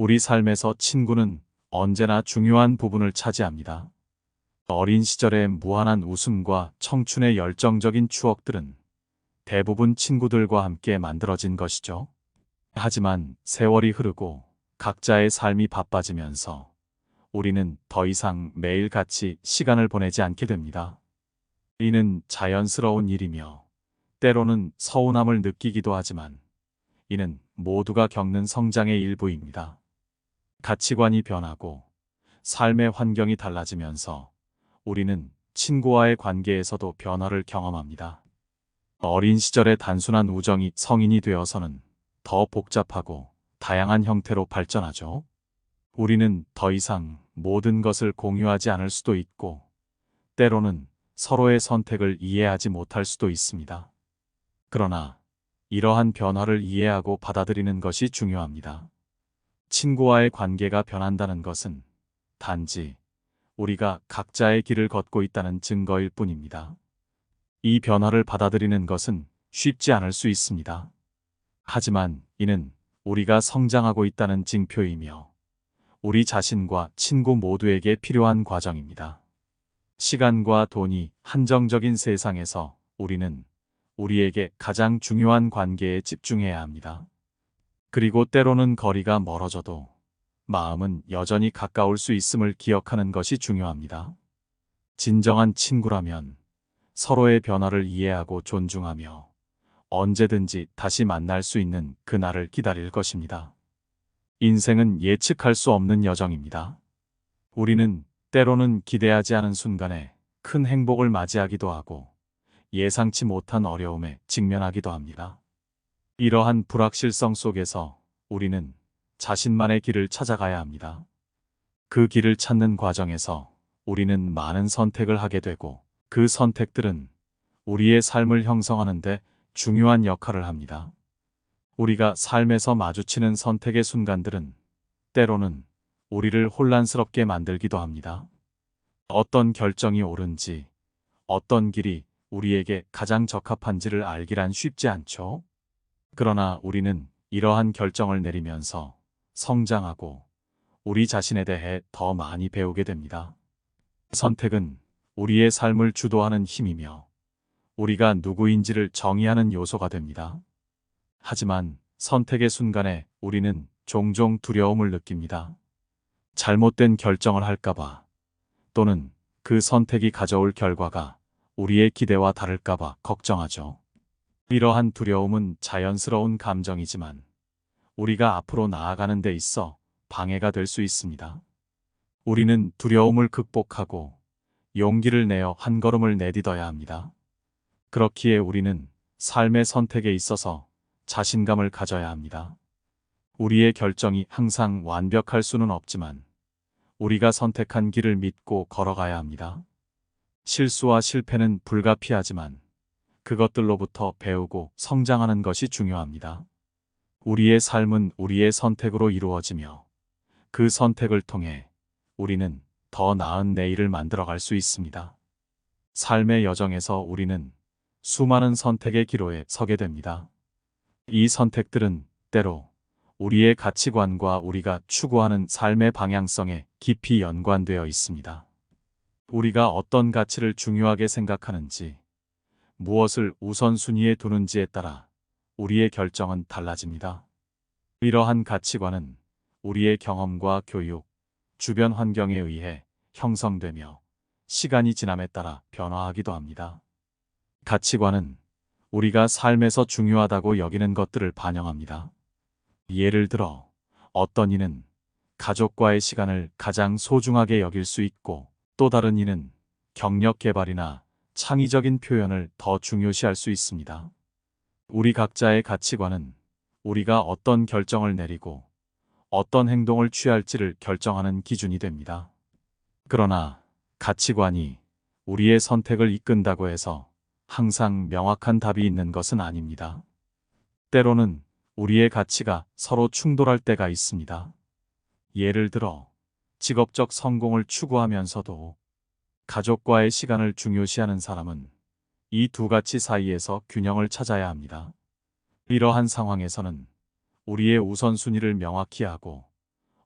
우리 삶에서 친구는 언제나 중요한 부분을 차지합니다. 어린 시절의 무한한 웃음과 청춘의 열정적인 추억들은 대부분 친구들과 함께 만들어진 것이죠. 하지만 세월이 흐르고 각자의 삶이 바빠지면서 우리는 더 이상 매일 같이 시간을 보내지 않게 됩니다. 이는 자연스러운 일이며 때로는 서운함을 느끼기도 하지만 이는 모두가 겪는 성장의 일부입니다. 가치관이 변하고 삶의 환경이 달라지면서 우리는 친구와의 관계에서도 변화를 경험합니다. 어린 시절의 단순한 우정이 성인이 되어서는 더 복잡하고 다양한 형태로 발전하죠. 우리는 더 이상 모든 것을 공유하지 않을 수도 있고, 때로는 서로의 선택을 이해하지 못할 수도 있습니다. 그러나 이러한 변화를 이해하고 받아들이는 것이 중요합니다. 친구와의 관계가 변한다는 것은 단지 우리가 각자의 길을 걷고 있다는 증거일 뿐입니다. 이 변화를 받아들이는 것은 쉽지 않을 수 있습니다. 하지만 이는 우리가 성장하고 있다는 징표이며 우리 자신과 친구 모두에게 필요한 과정입니다. 시간과 돈이 한정적인 세상에서 우리는 우리에게 가장 중요한 관계에 집중해야 합니다. 그리고 때로는 거리가 멀어져도 마음은 여전히 가까울 수 있음을 기억하는 것이 중요합니다. 진정한 친구라면 서로의 변화를 이해하고 존중하며 언제든지 다시 만날 수 있는 그날을 기다릴 것입니다. 인생은 예측할 수 없는 여정입니다. 우리는 때로는 기대하지 않은 순간에 큰 행복을 맞이하기도 하고 예상치 못한 어려움에 직면하기도 합니다. 이러한 불확실성 속에서 우리는 자신만의 길을 찾아가야 합니다. 그 길을 찾는 과정에서 우리는 많은 선택을 하게 되고 그 선택들은 우리의 삶을 형성하는 데 중요한 역할을 합니다. 우리가 삶에서 마주치는 선택의 순간들은 때로는 우리를 혼란스럽게 만들기도 합니다. 어떤 결정이 옳은지, 어떤 길이 우리에게 가장 적합한지를 알기란 쉽지 않죠. 그러나 우리는 이러한 결정을 내리면서 성장하고 우리 자신에 대해 더 많이 배우게 됩니다. 선택은 우리의 삶을 주도하는 힘이며 우리가 누구인지를 정의하는 요소가 됩니다. 하지만 선택의 순간에 우리는 종종 두려움을 느낍니다. 잘못된 결정을 할까봐 또는 그 선택이 가져올 결과가 우리의 기대와 다를까봐 걱정하죠. 이러한 두려움은 자연스러운 감정이지만 우리가 앞으로 나아가는 데 있어 방해가 될 수 있습니다. 우리는 두려움을 극복하고 용기를 내어 한 걸음을 내딛어야 합니다. 그렇기에 우리는 삶의 선택에 있어서 자신감을 가져야 합니다. 우리의 결정이 항상 완벽할 수는 없지만 우리가 선택한 길을 믿고 걸어가야 합니다. 실수와 실패는 불가피하지만 그것들로부터 배우고 성장하는 것이 중요합니다. 우리의 삶은 우리의 선택으로 이루어지며 그 선택을 통해 우리는 더 나은 내일을 만들어갈 수 있습니다. 삶의 여정에서 우리는 수많은 선택의 기로에 서게 됩니다. 이 선택들은 때로 우리의 가치관과 우리가 추구하는 삶의 방향성에 깊이 연관되어 있습니다. 우리가 어떤 가치를 중요하게 생각하는지, 무엇을 우선순위에 두는지에 따라 우리의 결정은 달라집니다. 이러한 가치관은 우리의 경험과 교육, 주변 환경에 의해 형성되며 시간이 지남에 따라 변화하기도 합니다. 가치관은 우리가 삶에서 중요하다고 여기는 것들을 반영합니다. 예를 들어 어떤 이는 가족과의 시간을 가장 소중하게 여길 수 있고 또 다른 이는 경력 개발이나 창의적인 표현을 더 중요시할 수 있습니다. 우리 각자의 가치관은 우리가 어떤 결정을 내리고 어떤 행동을 취할지를 결정하는 기준이 됩니다. 그러나 가치관이 우리의 선택을 이끈다고 해서 항상 명확한 답이 있는 것은 아닙니다. 때로는 우리의 가치가 서로 충돌할 때가 있습니다. 예를 들어 직업적 성공을 추구하면서도 가족과의 시간을 중요시하는 사람은 이 두 가치 사이에서 균형을 찾아야 합니다. 이러한 상황에서는 우리의 우선순위를 명확히 하고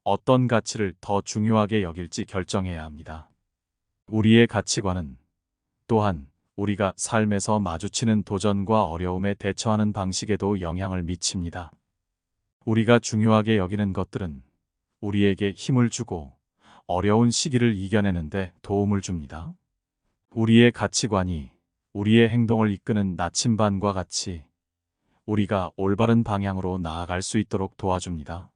어떤 가치를 더 중요하게 여길지 결정해야 합니다. 우리의 가치관은 또한 우리가 삶에서 마주치는 도전과 어려움에 대처하는 방식에도 영향을 미칩니다. 우리가 중요하게 여기는 것들은 우리에게 힘을 주고 어려운 시기를 이겨내는데 도움을 줍니다. 우리의 가치관이 우리의 행동을 이끄는 나침반과 같이 우리가 올바른 방향으로 나아갈 수 있도록 도와줍니다.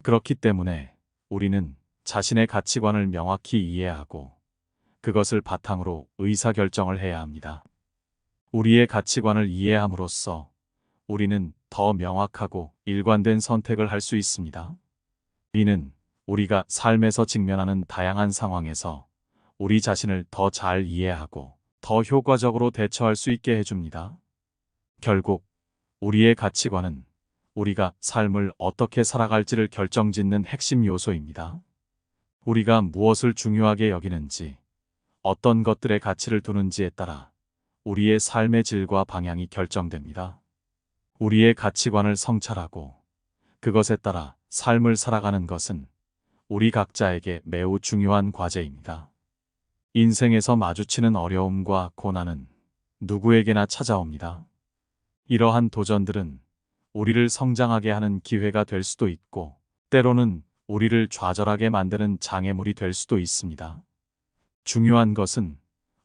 그렇기 때문에 우리는 자신의 가치관을 명확히 이해하고 그것을 바탕으로 의사결정을 해야 합니다. 우리의 가치관을 이해함으로써 우리는 더 명확하고 일관된 선택을 할 수 있습니다. 이는 우리가 삶에서 직면하는 다양한 상황에서 우리 자신을 더 잘 이해하고 더 효과적으로 대처할 수 있게 해줍니다. 결국 우리의 가치관은 우리가 삶을 어떻게 살아갈지를 결정짓는 핵심 요소입니다. 우리가 무엇을 중요하게 여기는지, 어떤 것들의 가치를 두는지에 따라 우리의 삶의 질과 방향이 결정됩니다. 우리의 가치관을 성찰하고 그것에 따라 삶을 살아가는 것은 우리 각자에게 매우 중요한 과제입니다. 인생에서 마주치는 어려움과 고난은 누구에게나 찾아옵니다. 이러한 도전들은 우리를 성장하게 하는 기회가 될 수도 있고, 때로는 우리를 좌절하게 만드는 장애물이 될 수도 있습니다. 중요한 것은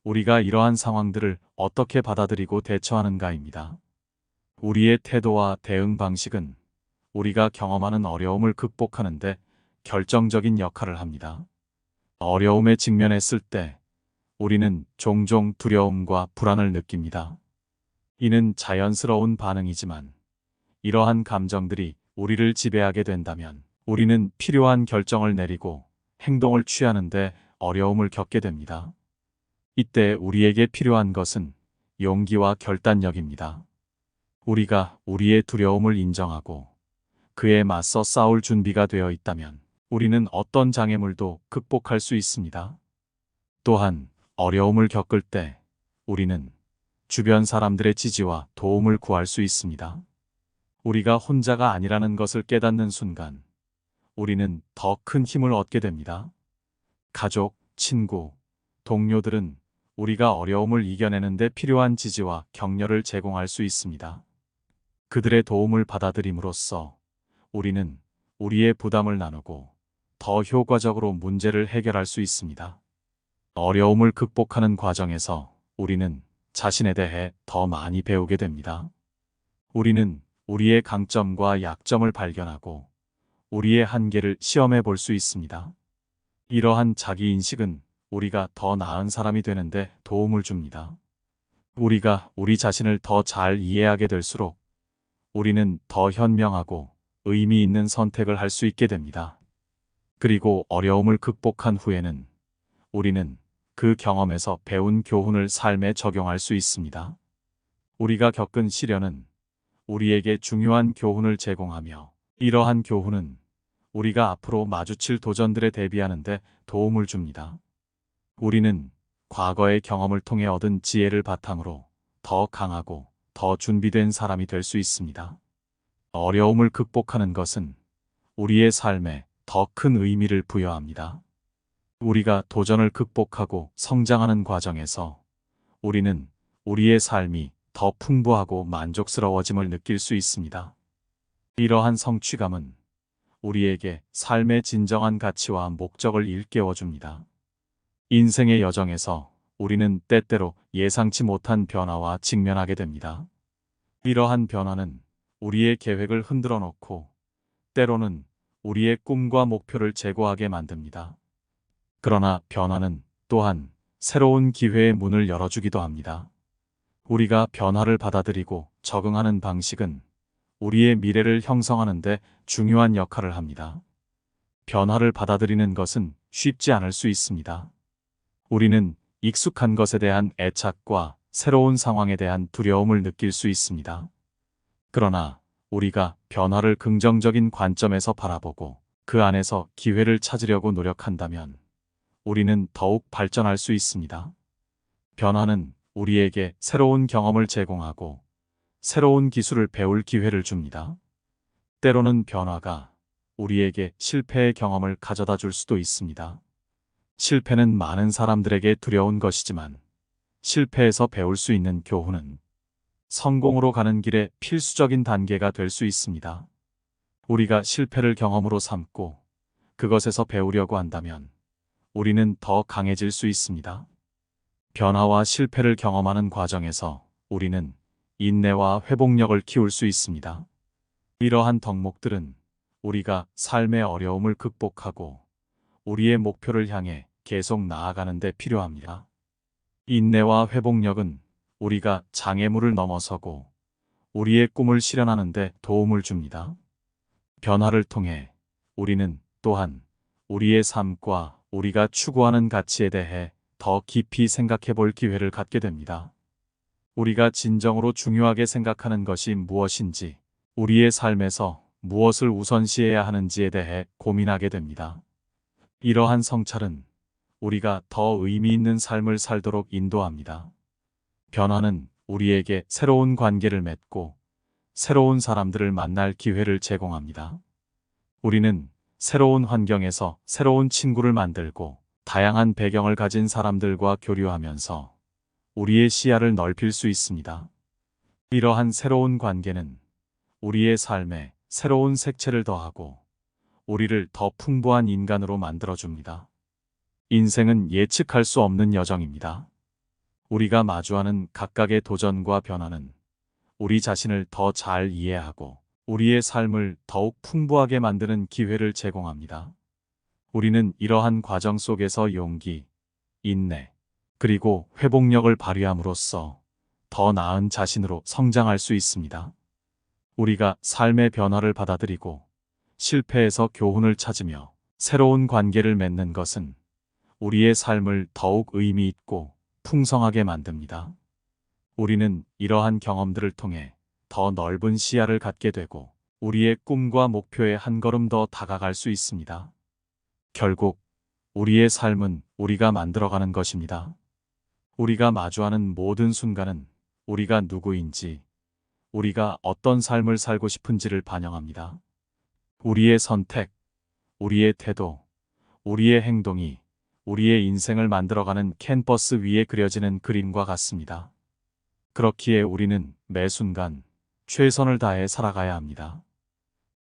우리가 이러한 상황들을 어떻게 받아들이고 대처하는가입니다. 우리의 태도와 대응 방식은 우리가 경험하는 어려움을 극복하는 데 결정적인 역할을 합니다. 어려움에 직면했을 때 우리는 종종 두려움과 불안을 느낍니다. 이는 자연스러운 반응이지만 이러한 감정들이 우리를 지배하게 된다면 우리는 필요한 결정을 내리고 행동을 취하는데 어려움을 겪게 됩니다. 이때 우리에게 필요한 것은 용기와 결단력입니다. 우리가 우리의 두려움을 인정하고 그에 맞서 싸울 준비가 되어 있다면 우리는 어떤 장애물도 극복할 수 있습니다. 또한 어려움을 겪을 때 우리는 주변 사람들의 지지와 도움을 구할 수 있습니다. 우리가 혼자가 아니라는 것을 깨닫는 순간 우리는 더 큰 힘을 얻게 됩니다. 가족, 친구, 동료들은 우리가 어려움을 이겨내는 데 필요한 지지와 격려를 제공할 수 있습니다. 그들의 도움을 받아들임으로써 우리는 우리의 부담을 나누고 더 효과적으로 문제를 해결할 수 있습니다. 어려움을 극복하는 과정에서 우리는 자신에 대해 더 많이 배우게 됩니다. 우리는 우리의 강점과 약점을 발견하고 우리의 한계를 시험해 볼 수 있습니다. 이러한 자기인식은 우리가 더 나은 사람이 되는데 도움을 줍니다. 우리가 우리 자신을 더 잘 이해하게 될수록 우리는 더 현명하고 의미 있는 선택을 할 수 있게 됩니다. 그리고 어려움을 극복한 후에는 우리는 그 경험에서 배운 교훈을 삶에 적용할 수 있습니다. 우리가 겪은 시련은 우리에게 중요한 교훈을 제공하며 이러한 교훈은 우리가 앞으로 마주칠 도전들에 대비하는 데 도움을 줍니다. 우리는 과거의 경험을 통해 얻은 지혜를 바탕으로 더 강하고 더 준비된 사람이 될 수 있습니다. 어려움을 극복하는 것은 우리의 삶에 더 큰 의미를 부여합니다. 우리가 도전을 극복하고 성장하는 과정에서 우리는 우리의 삶이 더 풍부하고 만족스러워짐을 느낄 수 있습니다. 이러한 성취감은 우리에게 삶의 진정한 가치와 목적을 일깨워 줍니다. 인생의 여정에서 우리는 때때로 예상치 못한 변화와 직면하게 됩니다. 이러한 변화는 우리의 계획을 흔들어 놓고 때로는 우리의 꿈과 목표를 제고하게 만듭니다. 그러나 변화는 또한 새로운 기회의 문을 열어주기도 합니다. 우리가 변화를 받아들이고 적응하는 방식은 우리의 미래를 형성하는 데 중요한 역할을 합니다. 변화를 받아들이는 것은 쉽지 않을 수 있습니다. 우리는 익숙한 것에 대한 애착과 새로운 상황에 대한 두려움을 느낄 수 있습니다. 그러나 우리가 변화를 긍정적인 관점에서 바라보고 그 안에서 기회를 찾으려고 노력한다면 우리는 더욱 발전할 수 있습니다. 변화는 우리에게 새로운 경험을 제공하고 새로운 기술을 배울 기회를 줍니다. 때로는 변화가 우리에게 실패의 경험을 가져다 줄 수도 있습니다. 실패는 많은 사람들에게 두려운 것이지만 실패에서 배울 수 있는 교훈은 성공으로 가는 길에 필수적인 단계가 될 수 있습니다. 우리가 실패를 경험으로 삼고 그것에서 배우려고 한다면 우리는 더 강해질 수 있습니다. 변화와 실패를 경험하는 과정에서 우리는 인내와 회복력을 키울 수 있습니다. 이러한 덕목들은 우리가 삶의 어려움을 극복하고 우리의 목표를 향해 계속 나아가는 데 필요합니다. 인내와 회복력은 우리가 장애물을 넘어서고 우리의 꿈을 실현하는 데 도움을 줍니다. 변화를 통해 우리는 또한 우리의 삶과 우리가 추구하는 가치에 대해 더 깊이 생각해 볼 기회를 갖게 됩니다. 우리가 진정으로 중요하게 생각하는 것이 무엇인지, 우리의 삶에서 무엇을 우선시해야 하는지에 대해 고민하게 됩니다. 이러한 성찰은 우리가 더 의미 있는 삶을 살도록 인도합니다. 변화는 우리에게 새로운 관계를 맺고 새로운 사람들을 만날 기회를 제공합니다. 우리는 새로운 환경에서 새로운 친구를 만들고 다양한 배경을 가진 사람들과 교류하면서 우리의 시야를 넓힐 수 있습니다. 이러한 새로운 관계는 우리의 삶에 새로운 색채를 더하고 우리를 더 풍부한 인간으로 만들어줍니다. 인생은 예측할 수 없는 여정입니다. 우리가 마주하는 각각의 도전과 변화는 우리 자신을 더 잘 이해하고 우리의 삶을 더욱 풍부하게 만드는 기회를 제공합니다. 우리는 이러한 과정 속에서 용기, 인내, 그리고 회복력을 발휘함으로써 더 나은 자신으로 성장할 수 있습니다. 우리가 삶의 변화를 받아들이고 실패에서 교훈을 찾으며 새로운 관계를 맺는 것은 우리의 삶을 더욱 의미 있고 풍성하게 만듭니다. 우리는 이러한 경험들을 통해 더 넓은 시야를 갖게 되고 우리의 꿈과 목표에 한 걸음 더 다가갈 수 있습니다. 결국 우리의 삶은 우리가 만들어가는 것입니다. 우리가 마주하는 모든 순간은 우리가 누구인지, 우리가 어떤 삶을 살고 싶은지를 반영합니다. 우리의 선택, 우리의 태도, 우리의 행동이 우리의 인생을 만들어가는 캔버스 위에 그려지는 그림과 같습니다. 그렇기에 우리는 매 순간 최선을 다해 살아가야 합니다.